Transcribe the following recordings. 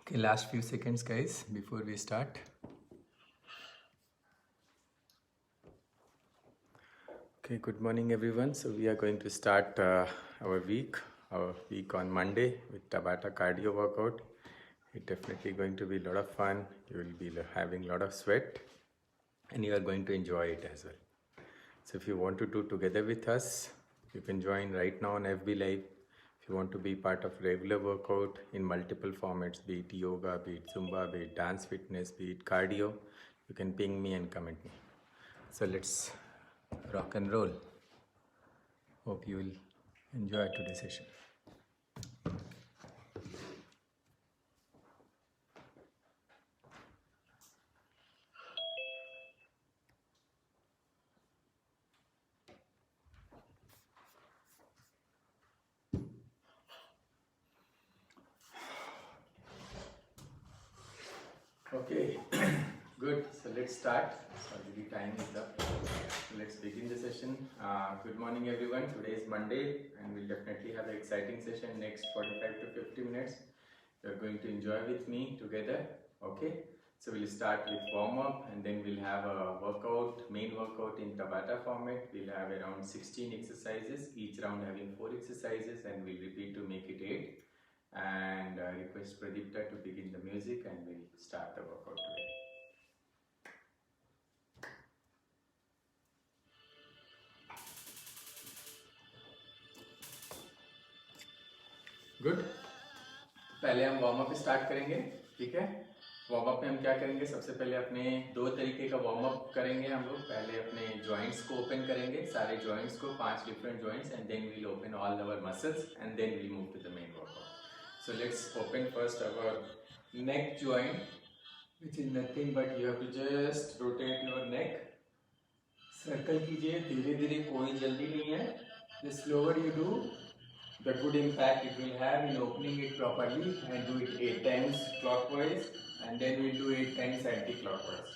Okay, last few seconds, guys, before we start. Okay, good morning, everyone. So we are going to start our week on Monday with Tabata cardio workout. It's definitely going to be a lot of fun. You will be having a lot of sweat, and you are going to enjoy it as well. So if you want to do together with us, you can join right now on FB Live. If you want to be part of regular workout in multiple formats, be it yoga, be it Zumba, be it dance fitness, be it cardio, you can ping me and comment me. So let's rock and roll. Hope you will enjoy today's session. Okay, good. So let's start. Already time is up. So let's begin the session. Good morning, everyone. Today is Monday, and we'll definitely have an exciting session next 45 to 50 minutes. You're going to enjoy with me together. Okay. So we'll start with warm up, and then we'll have a main workout in Tabata format. We'll have around 16 exercises, each round having 4 exercises, and we'll repeat to make it 8. And request Pradipta to begin the music, and we'll start the workout today. Good. पहले हम warm up start करेंगे. ठीक है. Warm up में हम क्या करेंगे, सबसे पहले अपने 2 तरीके का वार्म अप करेंगे हम लोग. पहले अपने जॉइंट्स को ओपन करेंगे, सारे जॉइंट्स को, 5 different joints, and then we'll open all our muscles, and then we'll move to the main workout. So let's open first our neck joint, which is nothing but you have to just rotate your neck. Circle कीजिए धीरे धीरे, कोई जल्दी नहीं है. The slower you do, the good impact it will have in opening it properly. And do it 8 times clockwise, and then we'll do 8 times anti-clockwise.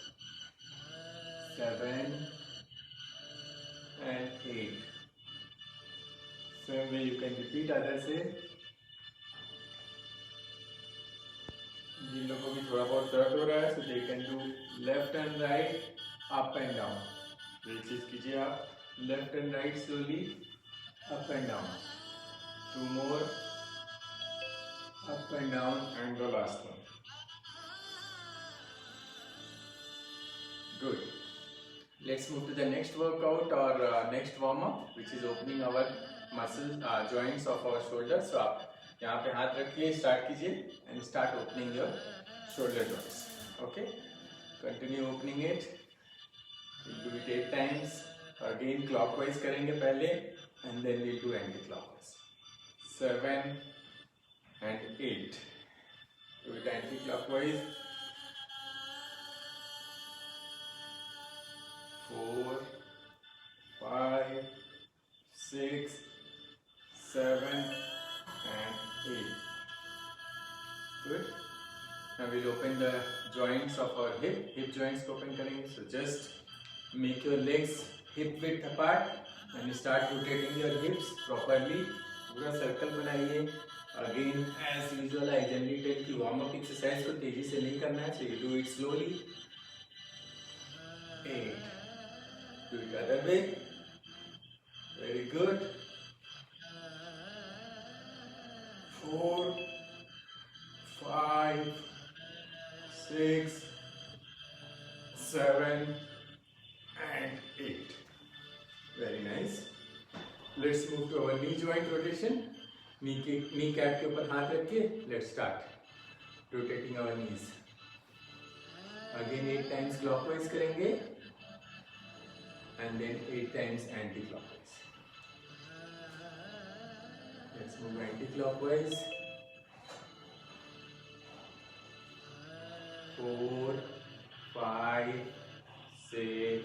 7 and 8. Same way you can repeat other say. जिन लोगों को थोड़ा बहुत दर्द हो रहा है, so they can do left and right, up and down. ये चीज कीजिए आप, left and right slowly, up and down. 2 more, up and down, and the last one. Good. Let's move to the next workout or next warm up, which is opening our muscles, joints of our shoulders. So आप यहाँ पे हाथ रखिए, start कीजिए, and start opening your shoulder joints. Okay. Continue opening it. We'll do it 8 times. Again clockwise करेंगे पहले, and then we'll do anti-clockwise. 7 and 8. Do it anti-clockwise. 4, 5, 6, 7 and 8. Good. Now we'll open the joints of our hip joints को open करेंगे. So just make your legs hip width apart and start rotating your hips properly. पूरा circle बनाइए. Again, as usual, I generally tell कि warm up exercise को तेजी से नहीं करना है, so you do it slowly. 8. Do it other way. Very good. 4, 5, 6, 7 and 8. Very nice. Let's move to our knee joint rotation. Knee cap के ऊपर हाथ रख के let's start rotating our knees. Again 8 times clockwise करेंगे, and then 8 times anti-clockwise. Let's move anti-clockwise. 4, 5, 6,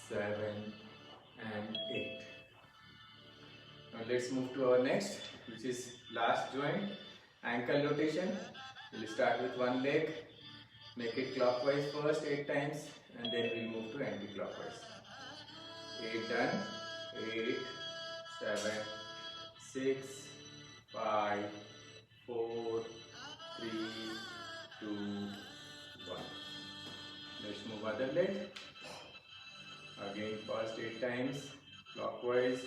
7 and 8. Now let's move to our next, which is last joint, ankle rotation. We'll start with one leg, make it clockwise first 8 times, and then we'll move to anti-clockwise. 8 done. 8, 7, 6, 5, 4, 3, Hold it. Again first 8 times clockwise.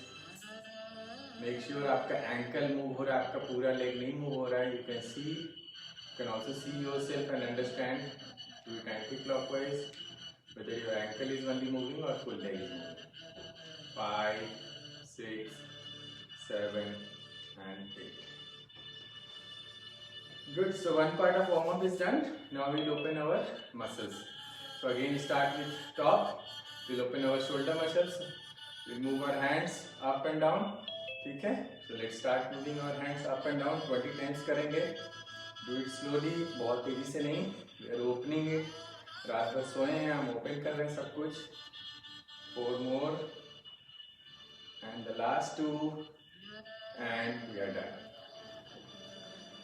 Make sure आपका ankle move हो रहा है, आपका पूरा leg नहीं move हो रहा है. You can also see yourself and understand. Do it anti-clockwise. Whether your ankle is only moving or full leg is moving. 5, 6, 7, and 8. Good. So one part of warm up is done. Now we'll open our muscles. So again start with top. We'll open our shoulder muscles. We'll move our hands up and down. ठीक है? So let's start moving our hands up and down. 20 times करेंगे. Do it slowly. बहुत तेजी से नहीं. We are opening it. रात भर सोए हैं, हम ओपन कर रहे हैं सब कुछ. 4 more. And the last 2. And we are done.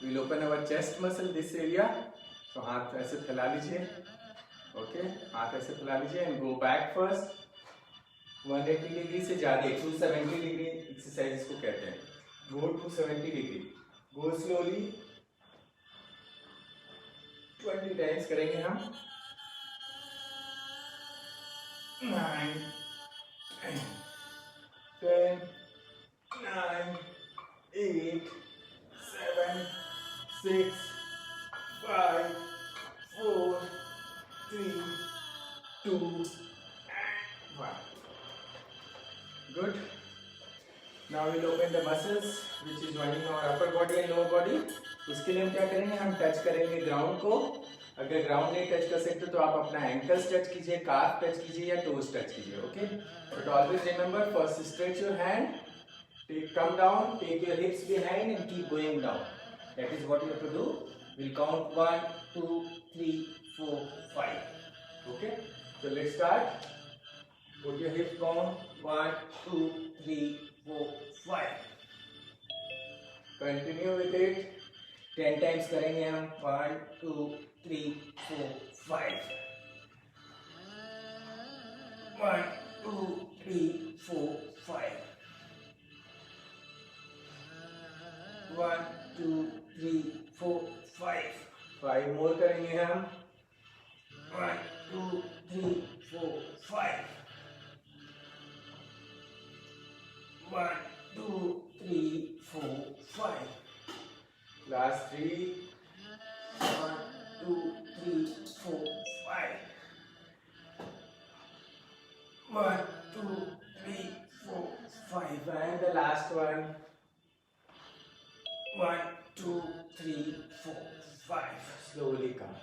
We'll open our chest muscle, this area. So हाथ ऐसे फैला लीजिए. Okay, हाथ ऐसे फैला लीजिए and go back first. 180 degree से ज़्यादा 270 डिग्री एक्सरसाइज इसको कहते हैं. Go to 70 degree. Go slowly. 20 times करेंगे हम. 9, 10, 9, 8, 7, 6, 5, 4, 3, 2, and 1. Good. Now we'll open the muscles which is joining our upper body and lower body. उसके लिए हम क्या करेंगे, हम टच करेंगे ग्राउंड को. अगर ग्राउंड नहीं टच कर सकते तो आप अपना एंकल्स टच कीजिए, काफ टच कीजिए या टोज टच कीजिए. Okay, but always remember first stretch your hand, come down, take your hips behind and keep going down. That is what you have to do. We'll count 1, 2, 3, 4, 5. Okay, so let's start. Put your hips down. 1, 2, 3, 4, 5. Continue with it. 10 times करेंगे हम. 1, 2, 3, 4, 5. 1, 2, 3, 4, 5. 1, 2, 3, 4, 5. 5 more करेंगे हम. 1, 2, 3, 4, 5. 1, 2, 3, 4, 5. Last 3. 1, 2, 3, 4, 5. 1, 2, 3, 4, 5. And the last one. 1, 2, 3, 4, 5. Slowly come.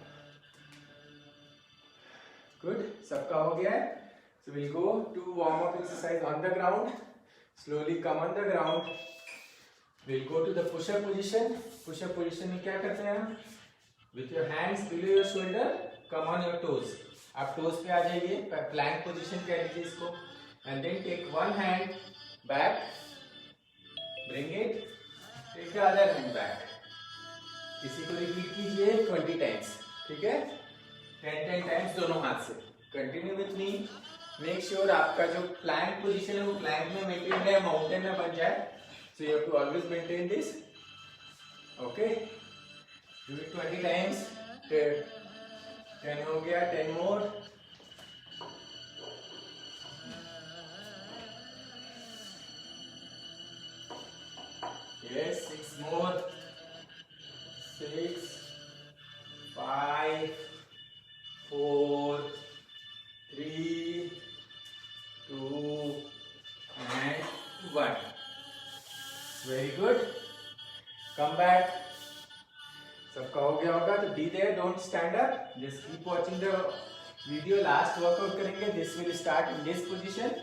Good. सबका हो गया है. So we'll go to warm up exercise on the ground. Slowly come on the ground. We'll go to the push-up position. Push-up position में क्या करते हैं हम? With your hands below your shoulder, come on your toes. आप toes पे आ जाइए. Plank position कह लीजिए इसको. And then take one hand back. Bring it. Take the other hand back. इसी को repeat कीजिए 20 times. ठीक है? 10 times दोनों हाथ से. Continue with me. Make sure आपका जो plank position है वो plank में maintain है, mountain में बन जाए. So you have to always maintain this. Okay? Do it 20 times. 10 हो गया. 10 more. Yes, 6 more. 6, 5, 4, 3, 2, and 1. Very good. Come back. सबका हो गया होगा तो be there, don't stand up. Just keep watching the video. Last workout करेंगे. This will start in this position.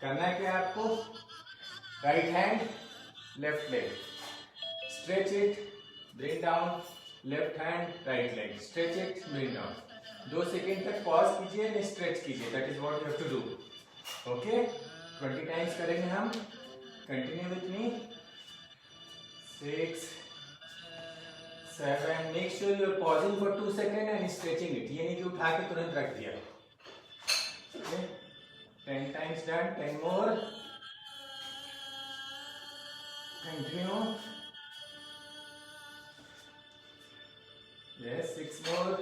करना क्या है आपको? Right hand, left leg. Stretch it, bring down. Left hand, right leg. Stretch it, bring down. 2 second तक pause कीजिए and stretch कीजिए. That is what you have to do. Okay? 20 times करेंगे हम. Continue with me. 6, 7. Make sure you are pausing for 2 seconds and stretching it. ये नहीं कि उठा के तुरंत रख दिया. Okay? 10 times done. 10 more. Continue. Yes, 6 more.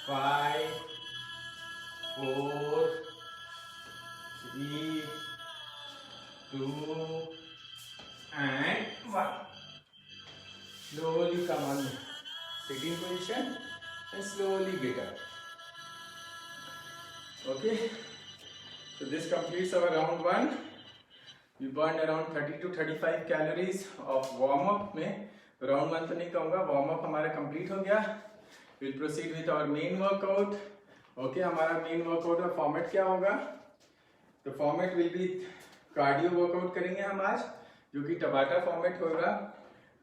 5, 4, 3, 2 and 1. Slowly come on sitting position and slowly get up. Okay, so this completes our round 1. We burned around 30 to 35 calories of warm up में. Round 1 तो नहीं कहूँगा, warm up हमारा complete हो गया. Will proceed with our main workout. Okay, हमारा main workout का format क्या होगा? तो format will be cardio workout करेंगे हम आज, जो कि टबाटा फॉर्मेट होगा.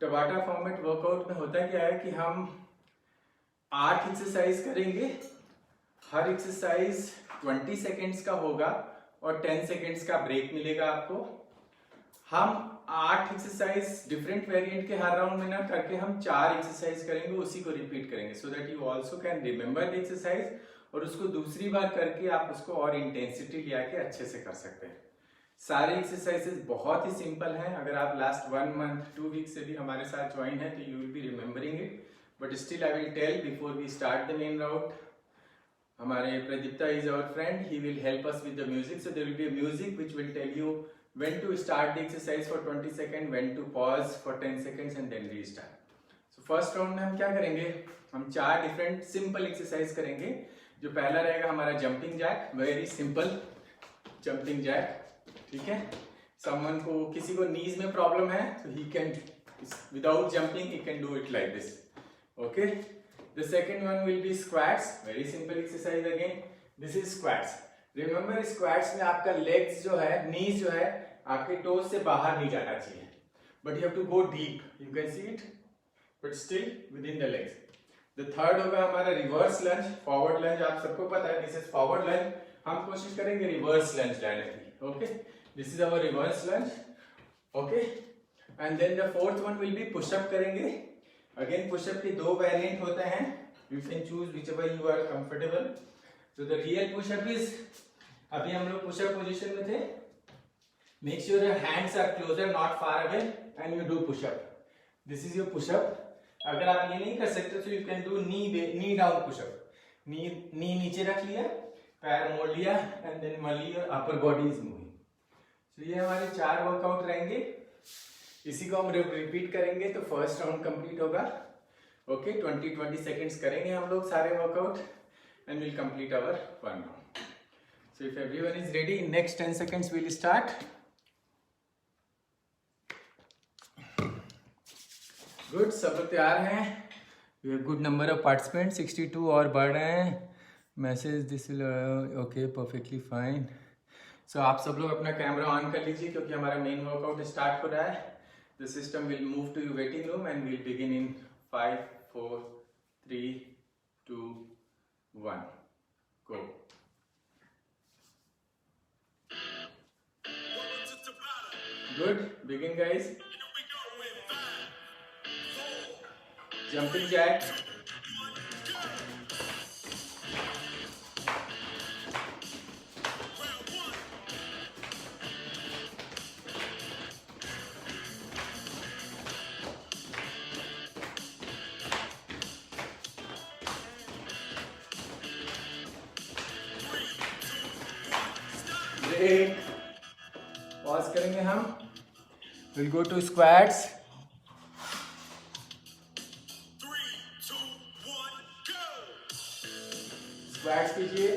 टबाटा फॉर्मेट वर्कआउट में होता क्या है कि हम 8 एक्सरसाइज करेंगे. हर एक्सरसाइज 20 सेकेंड्स का होगा और 10 सेकेंड्स का ब्रेक मिलेगा आपको. हम 8 एक्सरसाइज डिफरेंट वेरिएंट के हर राउंड में ना करके हम 4 एक्सरसाइज करेंगे, उसी को रिपीट करेंगे, so that you also can remember the exercise, और उसको दूसरी बार करके आप उसको और इंटेंसिटी ले आके अच्छे से कर सकते हैं. सारे एक्सरसाइजेस बहुत ही सिंपल हैं. अगर आप लास्ट 1 मंथ 2 वीक से भी हमारे साथ ज्वाइन है तो you will be remembering it, but still I will tell before we start the main round. हमारे Pradipta is our friend, he will help us with the music. So there will be a music which will tell you when to start the exercise for 20 seconds, when to pause for 10 seconds and then restart. So first round में हम क्या करेंगे? हम 4 different simple exercise करेंगे. जो पहला रहेगा हमारा jumping jack, very simple jumping jack. ठीक है, समवन को किसी को नीज में प्रॉब्लम है तो he can without jumping he can do it like this. Okay, the second one will B squats. Very simple exercise again. This is squats. Remember, squats में आपका लेग्स जो है, नीज जो है, आपके टोज से बाहर नहीं जाना चाहिए, but you have to go deep. You can see it, but still with in the legs. The third होगा हमारा रिवर्स लंज, फॉरवर्ड लंज. आप सबको पता है दिस इज फॉरवर्ड लंज. हम कोशिश करेंगे रिवर्स लंज लाने की. Okay, this is our reverse lunge. Okay, and then the fourth one will be pushup करेंगे. अगेन पुशअप के 2 वेरिएंट होते हैं. You can choose whichever you are comfortable. So the real pushup is, अभी हम लोग pushup position में थे. Make sure your hands are closer, not far away, and you do pushup. This is your pushup. अगर आप ये नहीं कर सकते तो you can do knee down pushup. Knee नीचे रख लिया, पैर मोड़ लिया, and then mainly your upper body is moving. तो ये हमारे 4 वर्कआउट रहेंगे. इसी को हम रिपीट करेंगे तो फर्स्ट राउंड कंप्लीट होगा. ओके, 20 सेकेंड्स करेंगे हम लोग सारे workout, and we'll complete our 1 round. So if everyone is ready, in next 10 seconds we'll start. Good, सब लोग तैयार हैं. We have good number of participants, 62 और बढ़ रहे हैं. Message this will okay, perfectly fine. So आप सब लोग अपना कैमरा ऑन कर लीजिए क्योंकि हमारा मेन वर्कआउट स्टार्ट हो रहा है. The system will move to your waiting room and we'll begin in 5, 4, 3, 2, 1. Go. Good. Begin, guys. Jumping jack. Break. Pause करेंगे हम. Will go to squats. 3, 2, 1, go. Squats कीजिए.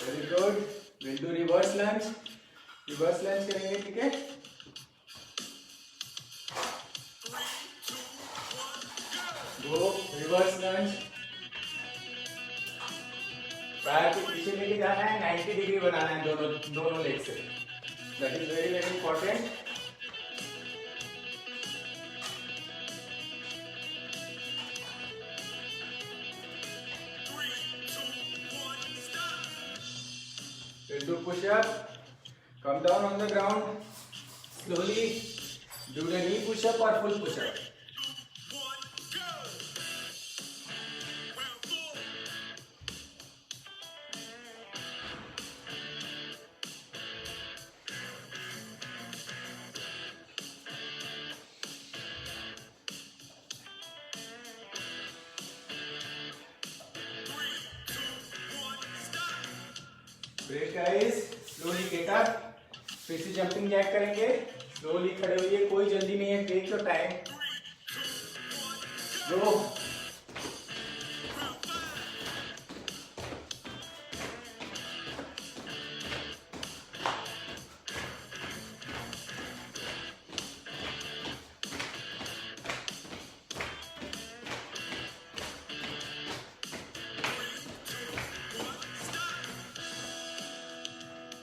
Very good. Will do reverse lunge. Reverse lunge करेंगे, ठीक है. Go reverse lunge. पैर के पीछे लेके जाना है, 90 डिग्री बनाना है दोनों लेग से. That is very very important. We'll do push-up. Come down on the ground. Slowly do the knee push-up or full push-up. Break guys, slowly get up. फिर से जंपिंग जैक करेंगे, स्लोली खड़े होइए, कोई जल्दी नहीं है, take your time. Go.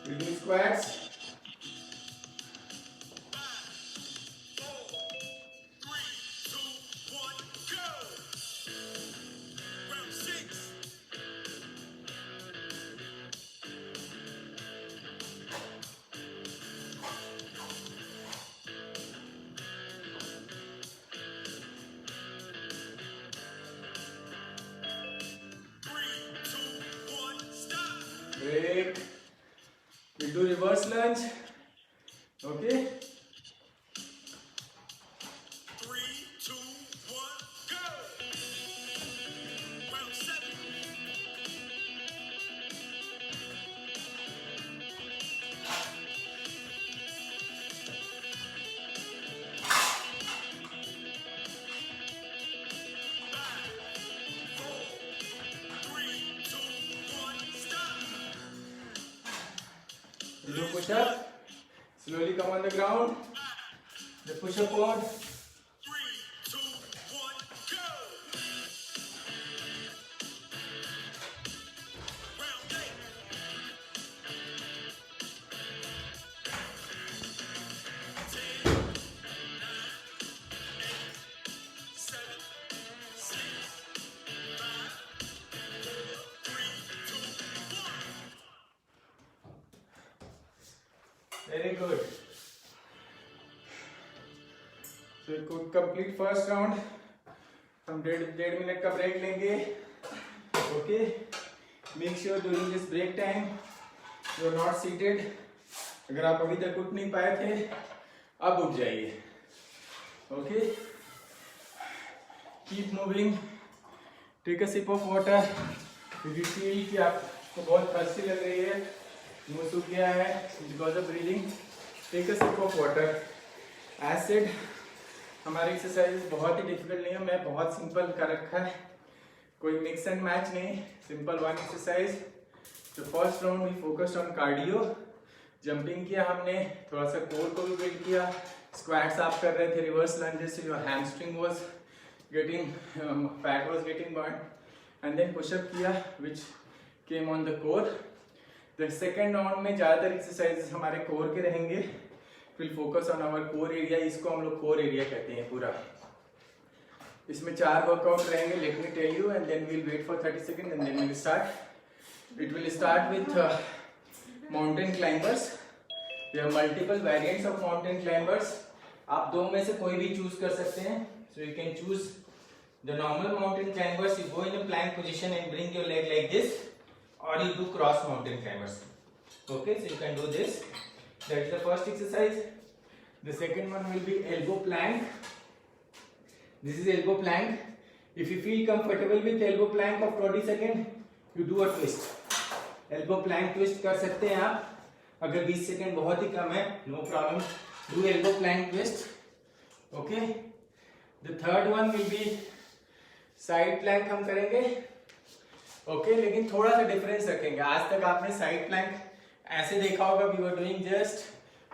We do squats. 3, 2, 1, go! Round 6. Break. We do reverse lunge. Okay. 3, 2, 1, go! Round 7. We do push up. Slowly come on the ground. The push up mode. 3, 2, 1, go! Round 8. 10, 9, 8, 7, 6, 5, 4, 3, 2, 1. Very good. So you could complete first round. हम 1.5 minute का break लेंगे. Okay. Make sure during this break time you are not seated. अगर आप अभी तक उठ नहीं पाए थे, अब उठ जाइए. Okay. Keep moving. Take a sip of water. If you feel कि आपको बहुत thirsty लग रही है, मुंह सूख गया है because of breathing, take a sip of water. As said, हमारी एक्सरसाइज बहुत ही डिफिकल्ट नहीं है, मैं बहुत सिंपल कर रखा है, कोई मिक्स एंड मैच नहीं, सिंपल वन एक्सरसाइज. तो first round we focused on cardio. Jumping किया हमने, थोड़ा सा कोर को भी बिल्ड किया, स्क्वाट्स आप कर रहे थे, reverse lunges, your hamstring was getting fat was getting burn, and then pushup किया which came on the core. The second round में ज़्यादातर एक्सरसाइजेस हमारे कोर के रहेंगे. Will focus on our core area, इसको हम लोग कोर एरिया कहते हैं पूरा. इसमें 4 वर्कआउट रहेंगे, let me tell you, and then we'll wait for 30 second and then will start. It will start with mountain climbers. There are multiple variants of mountain climbers. आप दो में से कोई भी चूज कर सकते हैं. So you can choose the normal mountain climbers. You go in a plank position and bring your leg like this, or you do cross mountain climbers. Okay, so you can do this. That is the first exercise. The second one will be elbow plank. This is elbow plank. If you feel comfortable with elbow plank of 20 seconds, you do a twist. Elbow plank twist कर सकते हैं आप. अगर 20 second बहुत ही कम है, no problem. Do elbow plank twist. Okay. The third one will be side plank हम करेंगे. Okay लेकिन थोड़ा सा डिफरेंस रखेंगे. आज तक आपने साइड प्लैंक ऐसे देखा होगा, we were doing just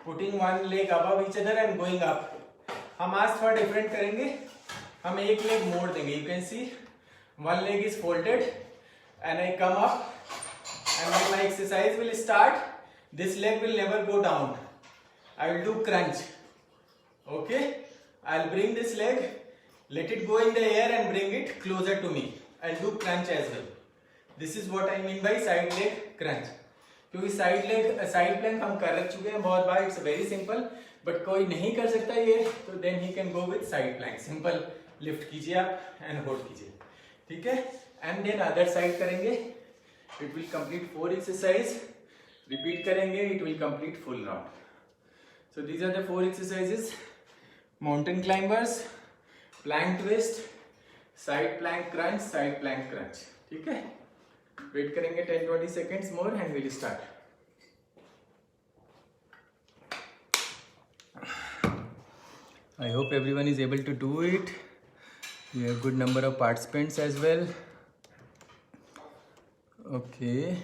putting one leg above each other and going up. हम आज थोड़ा डिफरेंट करेंगे. हम एक लेग मोड़ देंगे. You can see one leg is folded and I come up and when my exercise will start, this leg will never go down. I will do crunch. Okay, I will bring this leg, let it go in the air and bring it closer to me. I will do crunch as well. This is what I mean by side leg crunch. क्योंकि side plank हम कर चुके हैं बहुत बार. It's very simple, but कोई नहीं कर सकता ये, तो then he can go with side plank. Simple lift कीजिए आप एंड होल्ड कीजिए. ठीक है, एंड देन अदर साइड करेंगे. It will complete 4 exercise. Repeat करेंगे, it will complete full round. So these are the 4 exercises. Mountain climbers, plank twist, side plank crunch, side plank crunch. ठीक है, wait करेंगे 10-20 seconds more and will start. I hope everyone is able to do it. We have good number of participants as well. Okay,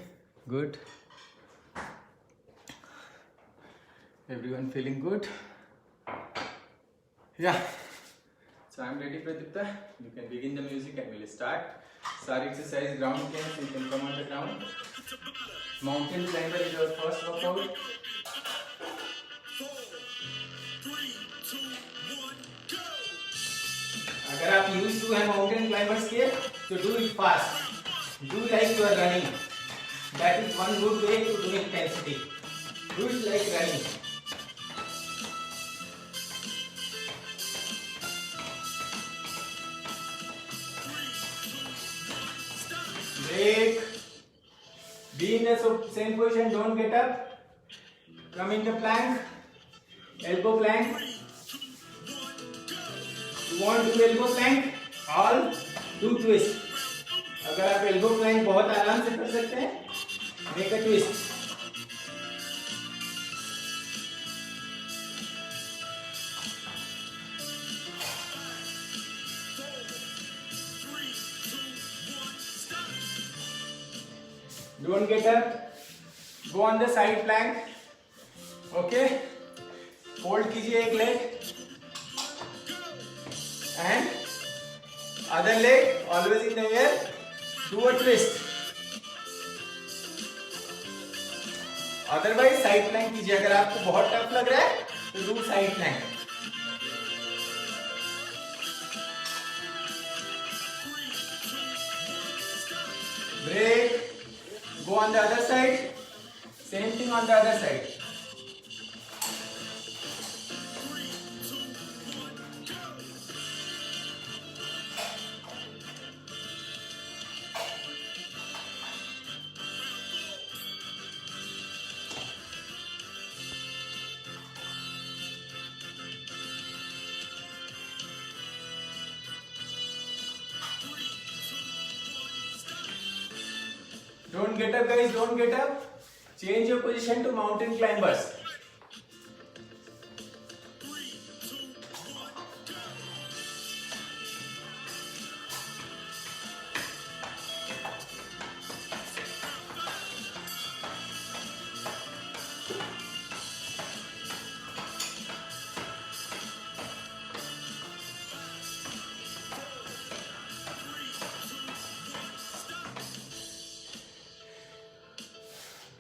good. Everyone feeling good? Yeah. So I'm ready, Pradipta. You can begin the music and we'll start. Sari exercise ground clearance. You can come on the ground. Mountain climber is our first workout. 4, 3, 2, 1, go! अगर आप use to है mountain climbers के तो do it fast do like you are running that is one good way to do intensity do it like running break be in the same position don't get up come in the plank elbow plank You want to do elbow plank? All do twist. अगर आप elbow plank बहुत आराम से कर सकते हैं, make a twist. Don't get up. Go on the side plank. Okay. Hold कीजिए एक leg. And other leg always in the air. Do a twist. Otherwise side plank कीजिए. अगर आपको बहुत टफ लग रहा है तो do side plank. Break. Go on the other side. Same thing on the other side. Don't get up, guys. Don't get up. Change your position to mountain climbers.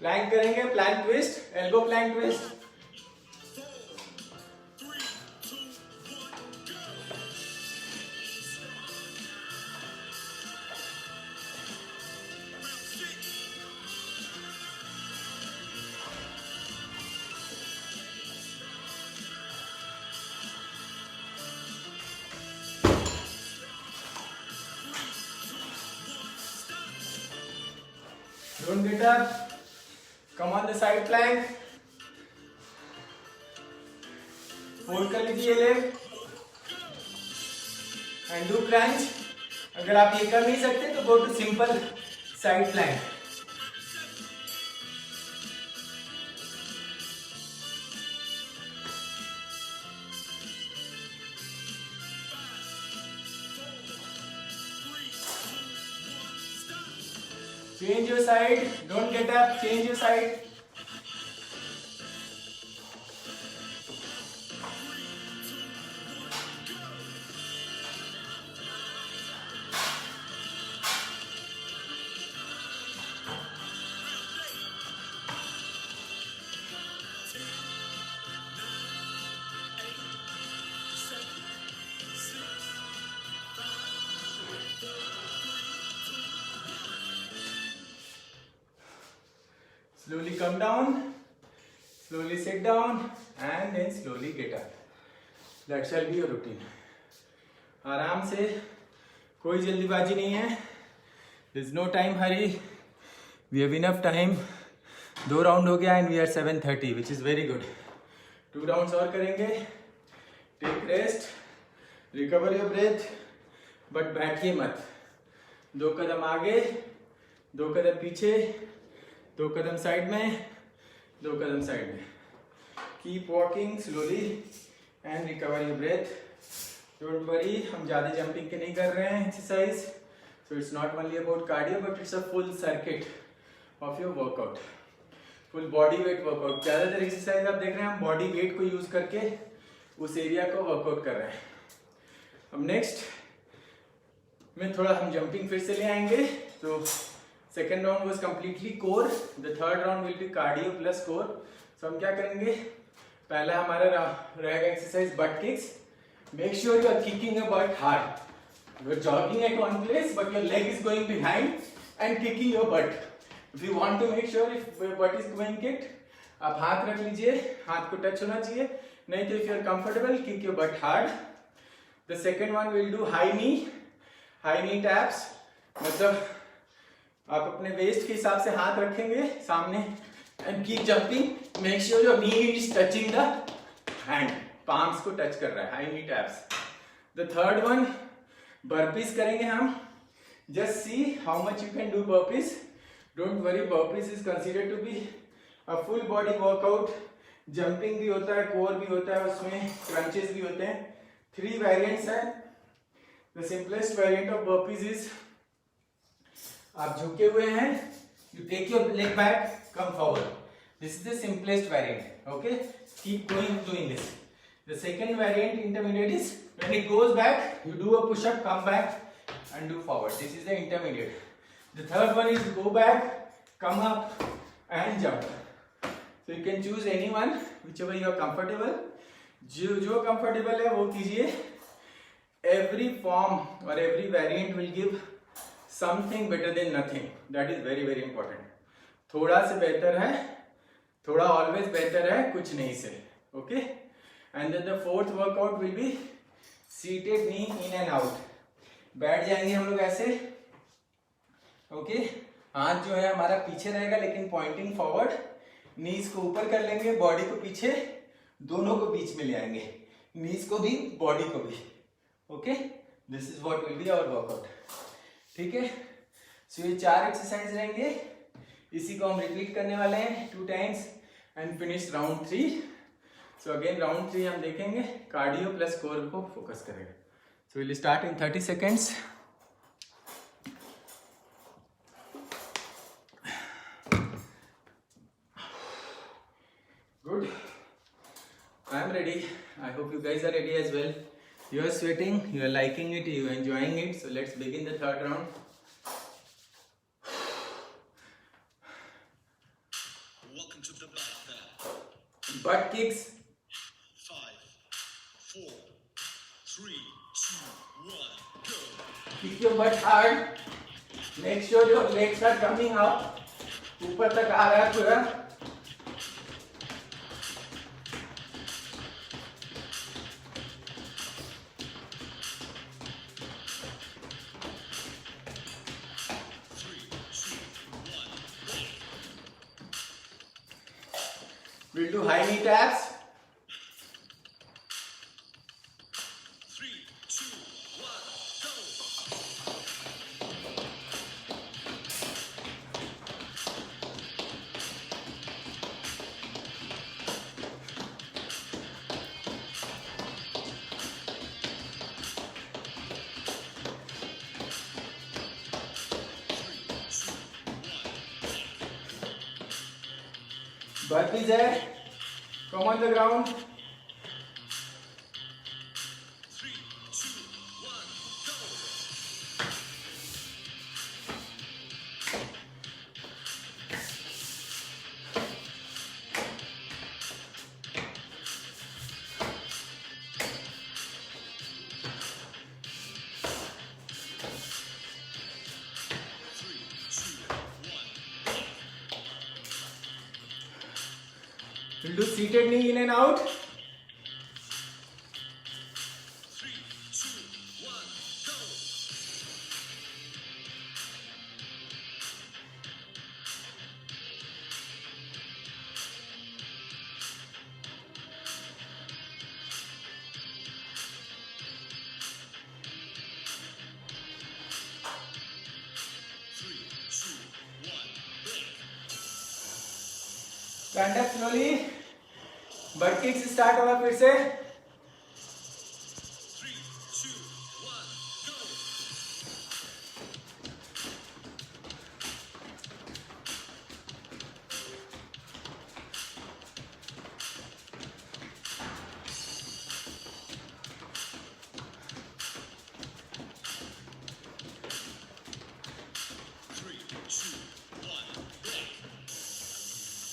Plank करेंगे plank twist elbow plank twist Don't get up. Come on the side plank. Hold कर लीजिए leg and do crunch. अगर आप ये कर नहीं सकते तो go to simple side plank. Change your side. Don't get up. Change your side. Slowly come down, slowly sit down and then slowly get up. That shall be your routine. आराम से, कोई जल्दीबाजी नहीं है. There is no time hurry. We have enough time. 2 round हो गया and we are 7:30, which is very good. 2 rounds और करेंगे. Take rest, recover your breath, but बैठिए मत. 2 कदम आगे, 2 कदम पीछे. 2 कदम साइड में, 2 कदम साइड में. Keep walking slowly. And recover your breath. Don't worry, हम ज़्यादा जंपिंग के नहीं कर रहे हैं exercise, so it's not only about cardio but it's a full circuit of your workout, full body weight workout. ज़्यादातर एक्सरसाइज आप देख रहे हैं हम बॉडी वेट को यूज़ करके उस एरिया को वर्कआउट कर रहे हैं। अब नेक्स्ट में थोड़ा हम जंपिंग फिर से ले आएंगे। तो second round was completely core, the third round will be cardio plus core. So हम क्या करेंगे, पहला हमारा रहेगा exercise butt kicks. Make sure you are kicking your butt hard. You are jogging at one place, but your leg is going behind and kicking your butt. If you want to make sure if your butt is going kicked, आप हाथ रख लीजिए, हाथ को touch होना चाहिए, नहीं तो if you are comfortable, kick your butt hard. The second one will do high knee taps. मतलब आप अपने waist के हिसाब से हाथ रखेंगे सामने and keep jumping. Make sure your knee is touching the hand. Palms को टच कर रहा है, high knee taps. The third one burpees करेंगे हम। Just see how much you can do burpees. Don't worry, burpees is considered to be a full body workout. Jumping भी होता है, core भी होता है, उसमें क्रंचेस भी होते हैं। 3 वेरिएंट्स हैं। The simplest variant of burpees is, आप झुके हुए हैं, you take your leg back, come forward. This is the simplest variant, okay, keep going doing this. The second variant, intermediate, is when it goes back, you do a push-up, come back and do forward. This is the intermediate. The third one is go back, come up and jump. So you can choose anyone, whichever you are comfortable. जो comfortable है वो कीजिए। Every form or every variant will give something better than nothing. That is very very important. थोड़ा से बेहतर है, थोड़ा always बेहतर है कुछ नहीं से, okay? And then the fourth workout will be seated knee in and out. बैठ जाएंगे हम लोग ऐसे, ओके, हाथ जो है हमारा पीछे रहेगा लेकिन पॉइंटिंग फॉरवर्ड। नीज को ऊपर कर लेंगे, बॉडी को पीछे, दोनों को बीच में ले आएंगे, नीज को भी बॉडी को भी, okay. This is what will be our workout, ठीक है। सो ये 4 एक्सरसाइज रहेंगे, इसी को हम रिपीट करने वाले हैं 2 times and finish round 3। So again round 3 हम देखेंगे, कार्डियो प्लस कोर को फोकस करेंगे। So will start in 30 seconds. Good, I am ready, I hope you guys are ready as well. You are sweating, you are liking it, you are enjoying it. So let's begin the third round. Welcome to the butt. Butt kicks. 5, 4, 3, 2, 1, go. Kick your butt hard. Make sure your legs are coming up. ऊपर तक आ रहा है पूरा। We'll do high knee taps. 3, 2, 1, go. Burpees है, come on the ground. 3, 2, 1, go. We'll do seated knee in and out. 3, 2, 1, go. Stand up slowly. Butt kicks start होगा फिर से।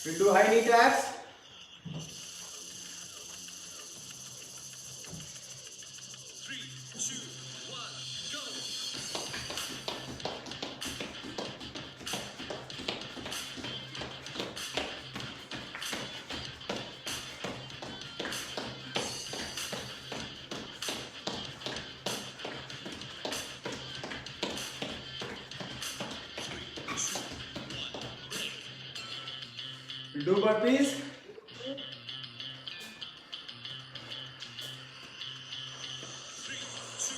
We'll do high knee taps. 3, 2, 1, go! We'll do burpees. 3, 2,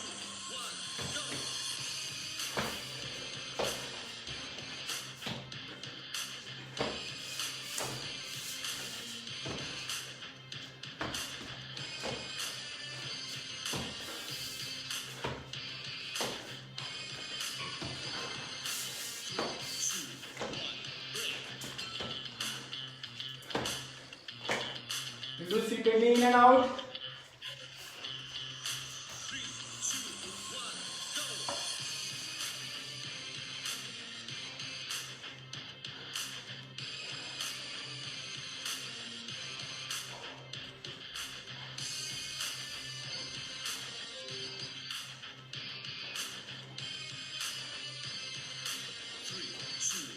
1, go! We'll do seated in and out. 3, 2, 1, go! Three, two,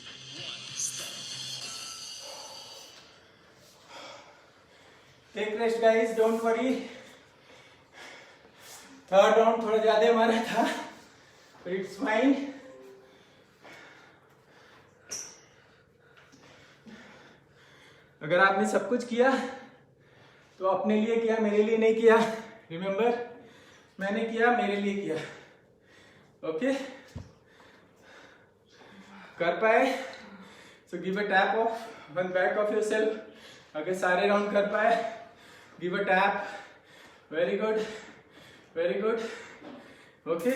one, stop. Take rest guys, don't worry. Third round थोड़ा ज्यादा मारा था, but it's fine. अगर आपने सब कुछ किया तो अपने लिए किया, मेरे लिए नहीं किया. रिमेंबर, मैंने किया, मेरे लिए किया. ओके, कर पाए so give a tap of one back of yourself. अगर सारे राउंड कर पाए, give a tap. Very good, very good. Okay,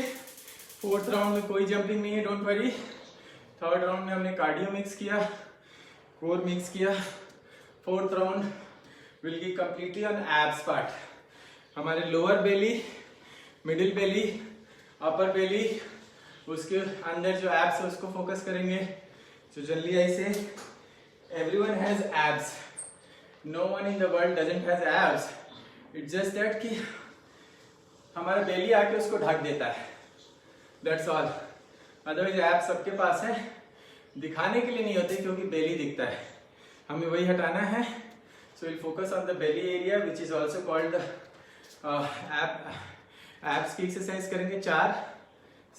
fourth round में कोई जंपिंग नहीं है, डोंट वरी. थर्ड राउंड में हमने कार्डियो मिक्स किया, कोर मिक्स किया. Fourth round will be completely on abs part. हमारे लोअर बेली, मिडिल बेली, अपर बेली, उसके अंदर जो एब्स है उसको फोकस करेंगे. So जनरली ऐसे everyone has abs. No one in the world doesn't has abs. It's just that कि हमारा बेली आके उसको ढक देता है. That's all. अदरवाइज एब्स सबके पास है, दिखाने के लिए नहीं होते क्योंकि बेली दिखता है. हमें वही हटाना है. So we'll focus on the belly area which is also called abs की एक्सरसाइज करेंगे. 4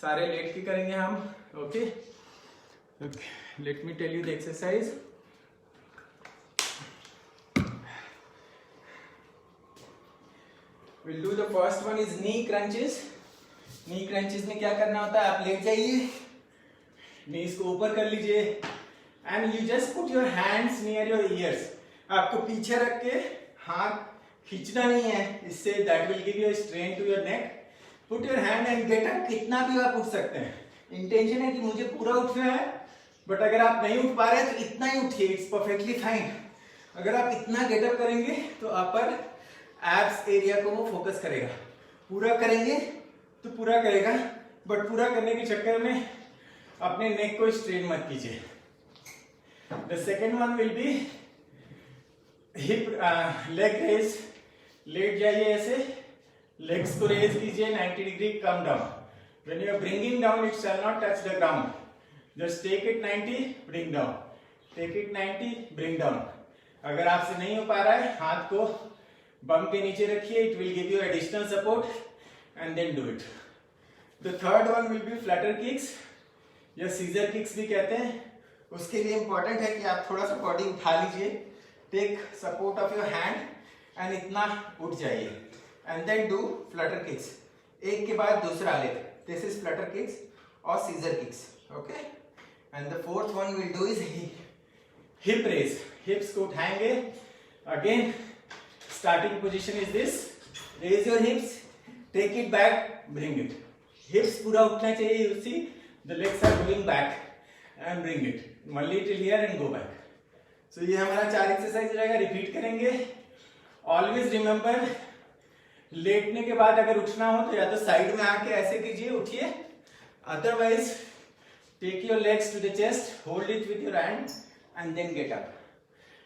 सारे लेट के करेंगे हम. Okay, let me tell you the exercise. We'll do the first one is knee crunches. Knee crunches में क्या करना होता है, आप लेट जाइए, knees को ऊपर कर लीजिए and you just put your hands near your ears. आपको पीछे रख के हाथ खींचना नहीं है, इससे that will give you a strain to your neck. Put your hand and get up. कितना भी आप उठ सकते हैं. इंटेंशन है कि मुझे पूरा उठना है, बट अगर आप नहीं उठ पा रहे तो इतना ही उठिए, इट्स परफेक्टली फाइन. अगर आप इतना गेटअप करेंगे तो अपर एब्स एरिया को वो फोकस करेगा. पूरा करेंगे तो पूरा करेगा, बट पूरा करने के चक्कर में अपने नेक को स्ट्रेन मत कीजिए. The second one will be hip leg raise. लेट जाइए ऐसे, लेग्स को रेज कीजिए 90 degree, come down. When you are bringing down, it shall not touch the ground. Just take it 90, bring down. Take it 90, bring down. अगर आपसे नहीं हो पा रहा है, हाथ को बम के नीचे रखिए. It will give you additional support and then do it. The third one will be flutter kicks या scissor kicks भी कहते हैं. उसके लिए important है कि आप थोड़ा सा बॉडी उठा लीजिए. Take support of your hand and इतना उठ जाइए. And then do flutter kicks. एक के बाद दूसरा लेते. This is flutter kicks or scissor kicks. Okay. And the fourth one we'll do is hip raise. Hips को उठाएंगे. Again, starting position is this. Raise your hips. Take it back. Bring it. Hips पूरा उठना चाहिए. You see, the legs are going back and bring it. One little here and go back. So ये हमारा 4 exercise रहेगा. Repeat करेंगे. Always remember, लेटने के बाद अगर उठना हो तो या तो साइड में आके ऐसे कीजिए, उठिए. Otherwise take your legs to the chest, hold it with your hand and then get up.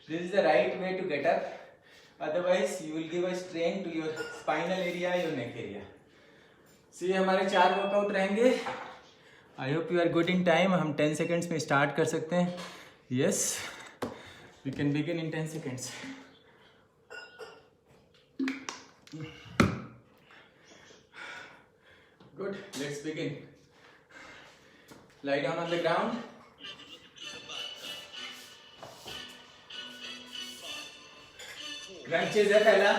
This is the right way to get up. Otherwise, you will give a strain to your spinal area, your neck area. So ये हमारे 4 workout रहेंगे. I hope you are good in time. हम 10 seconds में start कर सकते हैं. Yes, we can begin in 10 seconds. Good. Let's begin. Lie down on the ground. Crunches है पहला.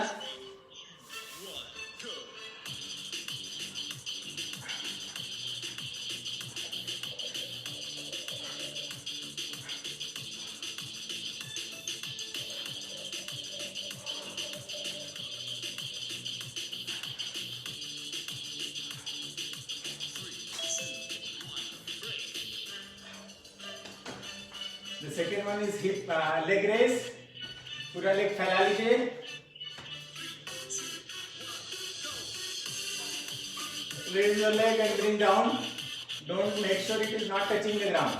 The second one is hip leg raise. पूरा leg फैला लीजिए. Raise your leg and bring down. Don't make sure it is not touching the ground.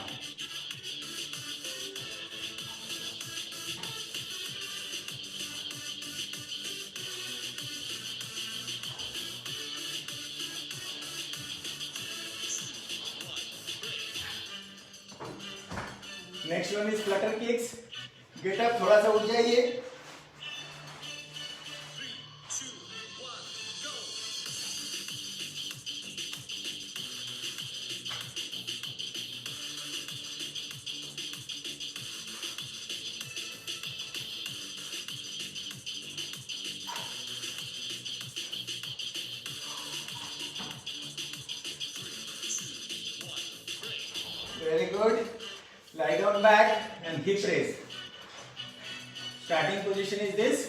Next one is flutter kicks. Get up, थोड़ा सा उठ जाइए. Very good. Lie down back and hip raise. Starting position is this.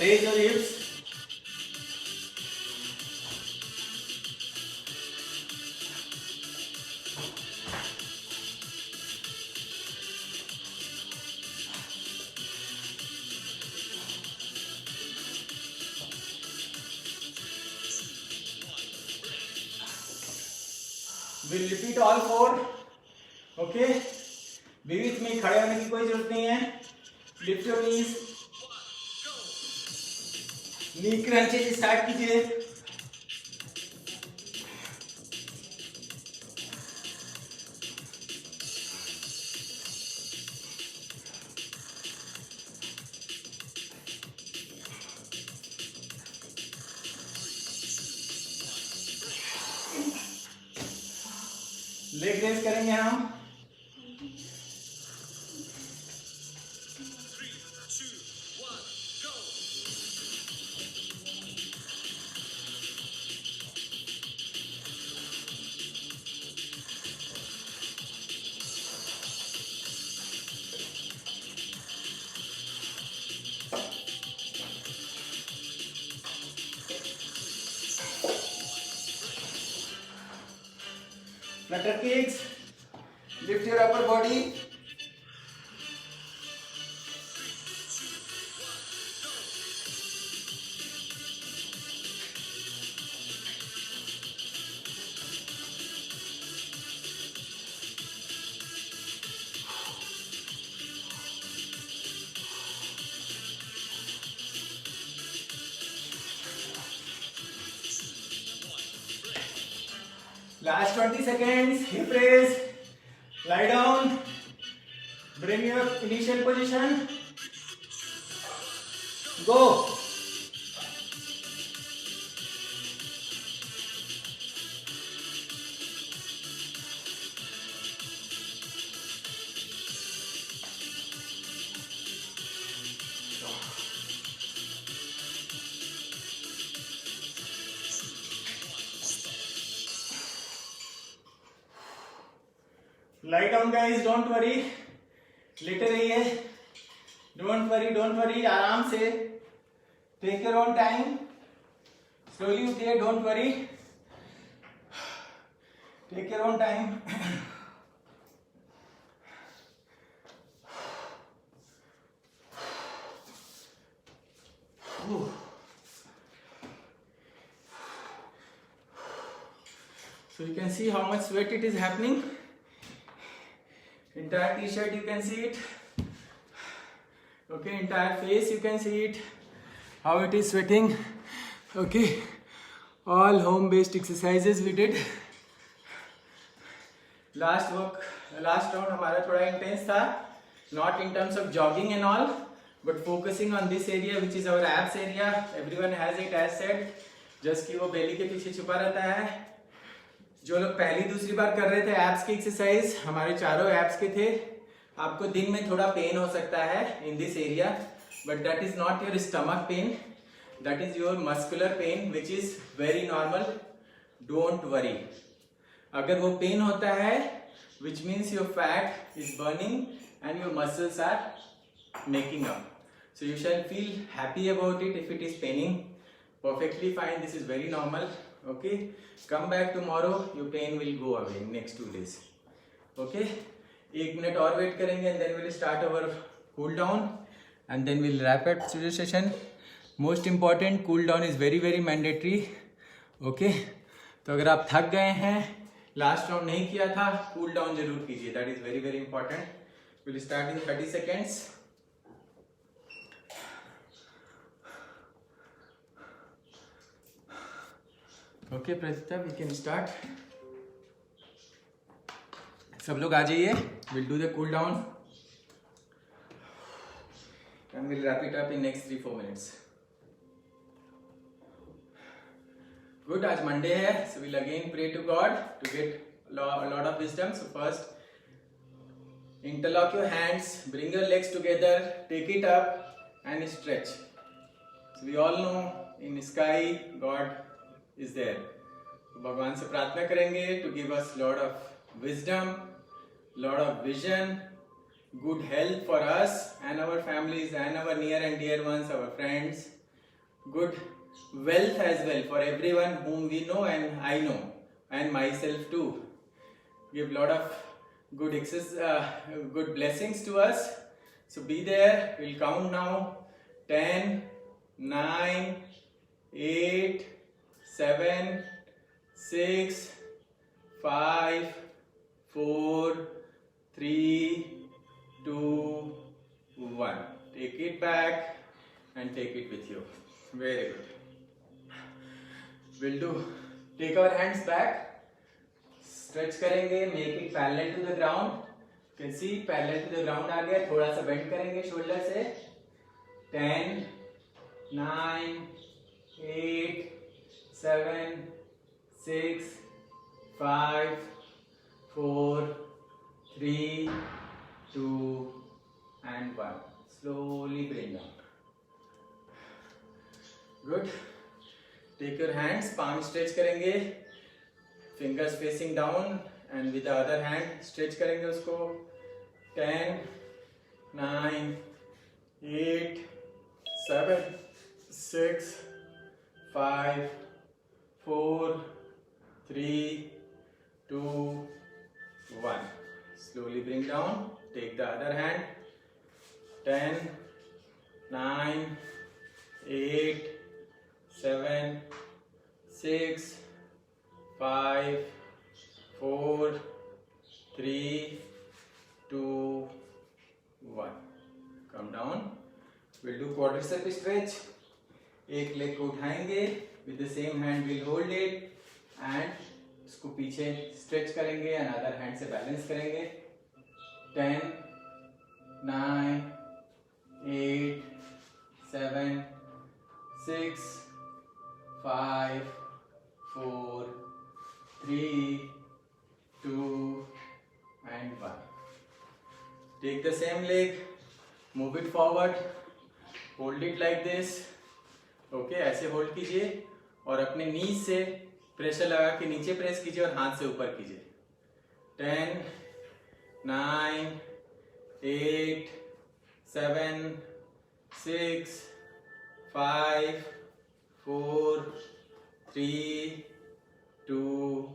Raise your hips. We'll repeat all 4. Okay. बीच में खड़े होने की कोई जरूरत नहीं है. Lift your knees. Knee crunches start कीजिए. लेग रेस करेंगे हम. Flutter kicks. Lift your upper body. Last 20 seconds. Hip raise. Lie down. Bring your initial position. Go. Lie down guys, don't worry. लेटे रहिए. Don't worry. आराम से. Take your own time. Slowly उठिए. Don't worry. Take your own time. So you can see how much sweat it is happening. Entire t-shirt you can see it. Okay, entire face you can see it. How it is sweating. Okay, all home-based exercises we did. Last round हमारा थोड़ा intense था. Not in terms of jogging and all, but focusing on this area which is our abs area. Everyone has it as said. Just कि वो belly के पीछे छुपा रहता है. जो लोग पहली दूसरी बार कर रहे थे एब्स की एक्सरसाइज, हमारे चारों एब्स के थे. आपको दिन में थोड़ा पेन हो सकता है in this area, but that is not your stomach pain, that is your muscular pain which is very normal. Don't worry. अगर वो पेन होता है which means your fat is burning and your muscles are making up. So you shall feel happy about it if it is paining. Perfectly fine. This is very normal. Okay, come back tomorrow. Your pain will go away in next 2 days. Okay, 1 minute और wait करेंगे and then we'll start our cool down and then we'll wrap up today's session. Most important, cool down is very very mandatory. Okay, तो अगर आप थक गए हैं, last round नहीं किया था, cool down जरूर कीजिए. That is very very important. We'll start in 30 seconds. Okay, Pratita, we can start. सब लोग आ जाइए. We'll do the cool down and we'll wrap it up in next 3-4 minutes. Good. आज Monday है, so we'll again pray to God to get a lot of wisdom. So first, interlock your hands, bring your legs together, take it up and stretch. So we all know in sky God is there. तो भगवान से प्रार्थना करेंगे to give us lot of wisdom, lot of vision, good health for us and our families and our near and dear ones, our friends, good wealth as well for everyone whom we know and I know and myself too. Give lot of good blessings to us. So be there. We'll count now. 10, 9, 8, 7, 6, 5, 4, 3, 2, 1. Take it back and take it with you. Very good. We'll do. Take our hands back. Stretch करेंगे. Make it parallel to the ground. You can see parallel to the ground आ गया. थोड़ा सा bend करेंगे shoulder से. 10, 9, 8, 7, 6, 5, 4, 3, 2, and 1. Slowly bring down. Good. Take your hands, palm stretch करेंगे. Fingers facing down and with the other hand stretch करेंगे उसको. 10, 9, 8, 7, 6, 5, 4, 3, 2, 1. Slowly bring down. Take the other hand. 10, 9, 8, 7, 6, 5, 4, 3, 2, 1. Come down. We'll do quadricep stretch. एक leg को उठाएंगे. With the same hand we'll hold it and इसको पीछे stretch करेंगे. Another hand से balance करेंगे. 10, 9, 8, 7, 6, 5, 4, 3, 2, and 1. Take the same leg, move it forward, hold it like this. Okay, ऐसे hold कीजिए और अपने नीज से प्रेशर लगा के नीचे प्रेस कीजिए और हाथ से ऊपर कीजिए. 10, 9, 8, 7, 6, 5, 4, 3, 2,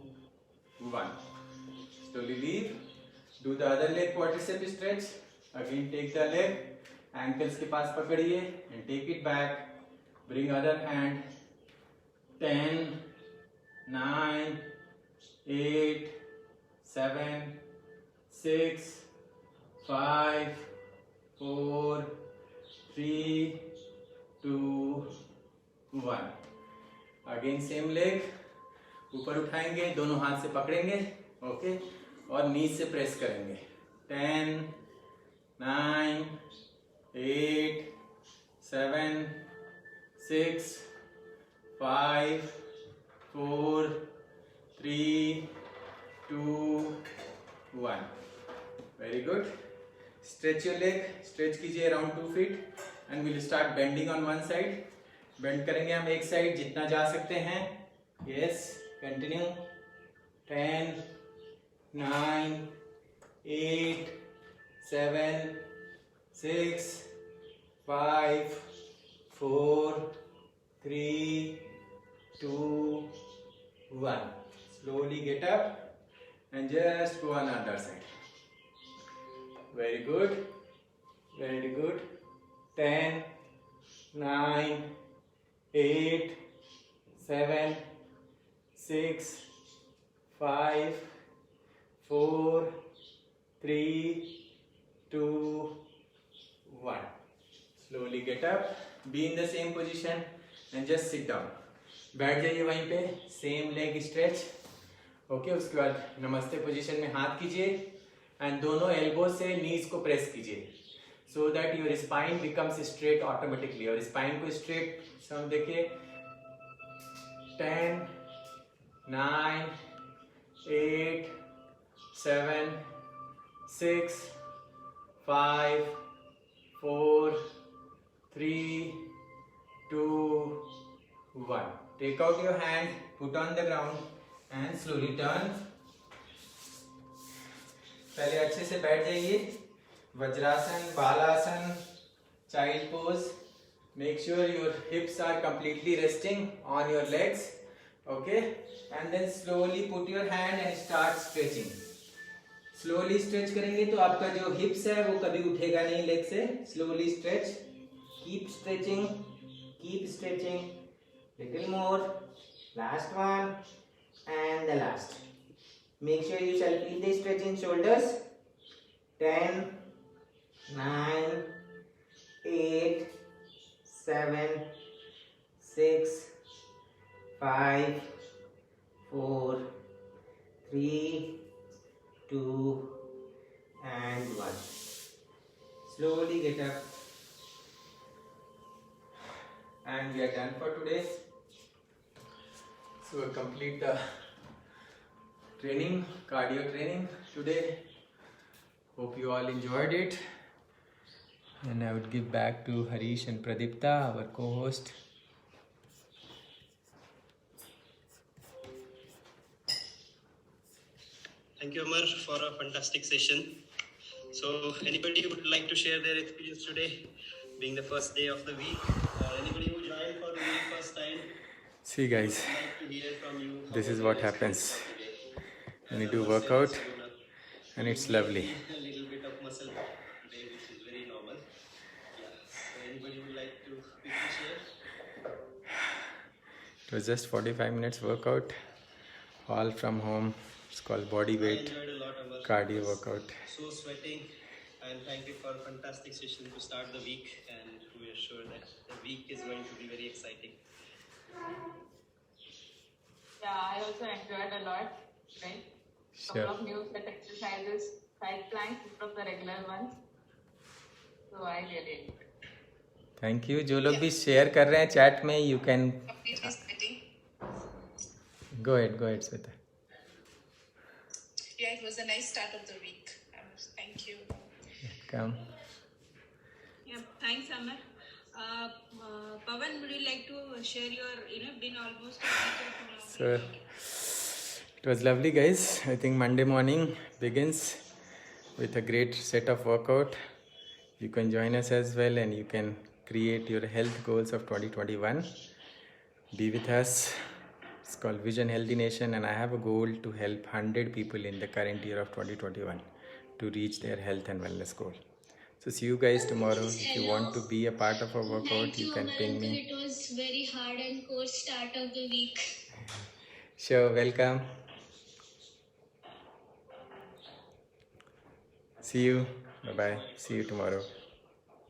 1. Slowly leave. Do the other leg quadricep stretch. Again take the leg, ankles के पास पकड़िए and take it back. Bring other hand. 10, 9, 8, 7, 6, 5, 4, 3, 2, 1. Again same leg, ऊपर उठाएंगे, दोनों हाथ से पकड़ेंगे, ओके, और नीज से प्रेस करेंगे. 10, 9, 8, 7, 6, 5, 4, 3, 2, 1. Very good. Stretch your leg. Stretch कीजिए around 2 feet and we'll start bending on one side. Bend करेंगे हम एक साइड जितना जा सकते हैं. Yes. Continue. 10, 9, 8, 7, 6, 5, 4, 3, 2, 1. Slowly get up and just go on the other side. Very good. Very good. 10, 9, 8, 7, 6, 5, 4, 3, 2, 1. Slowly get up. Be in the same position and just sit down. बैठ जाइए वहीं पे. Same leg stretch. ओके, उसके बाद नमस्ते position में हाथ कीजिए एंड दोनों एल्बो से नीज को प्रेस कीजिए so that your spine becomes straight automatically. और स्पाइन को स्ट्रेट सब देखिए. 10, 9, 8, 7, 6, 5, 4, 3, 2, 1. Take out your hand, put on the ground and slowly turn. पहले अच्छे से बैठ जाइए. Vajrasana, Balasana, child pose. Make sure your hips are completely resting on your legs. Okay, and then slowly put your hand and start stretching. Slowly stretch करेंगे तो आपका जो hips है वो कभी उठेगा नहीं लेग से. Slowly stretch. Keep stretching. Keep stretching. Little more. Last one and the last. Make sure you shall feel the stretch in shoulders. 10, 9, 8, 7, 6, 5, 4, 3, 2 and 1. Slowly get up. And we are done for today. So we'll complete the training, cardio training today. Hope you all enjoyed it. And I would give back to Harish and Pradipta, our co-host. Thank you, Amar, for a fantastic session. So, anybody who would like to share their experience today, being the first day of the week? Anybody who joined for the very first time? See guys, I'd like to hear from you. this is what happens when you do workout and it's lovely. A little bit of muscle today, which is very normal. Yeah. So, anybody would like to quickly share? It was just 45 minutes workout, all from home. It's called body I weight enjoyed a lot, Amar. cardio workout. So sweating, and thank you for a fantastic session to start the week, and we are sure that the week is going to be very exciting. Yeah, I also enjoyed a lot, right? Sure. Couple of new set exercises, side planks instead of the regular ones. So I really enjoyed. Thank you. जो लोग भी share कर रहे हैं chat में, you can Completely sweating. go ahead, Sweta. Yeah, it was a nice start of the week. Thank you. Come. Yeah, thanks, Amar. Pawan, would you like to share your, been almost a teacher for now? So it was lovely, guys. I think Monday morning begins with a great set of workout. You can join us as well and you can create your health goals of 2021. Be with us. It's called Vision Healthy Nation and I have a goal to help 100 people in the current year of 2021 to reach their health and wellness goal. So see you guys tomorrow. If you want to be a part of a workout, you can ping me. It was very hard and cold start of the week. Sure, welcome. See you. Bye bye. See you tomorrow.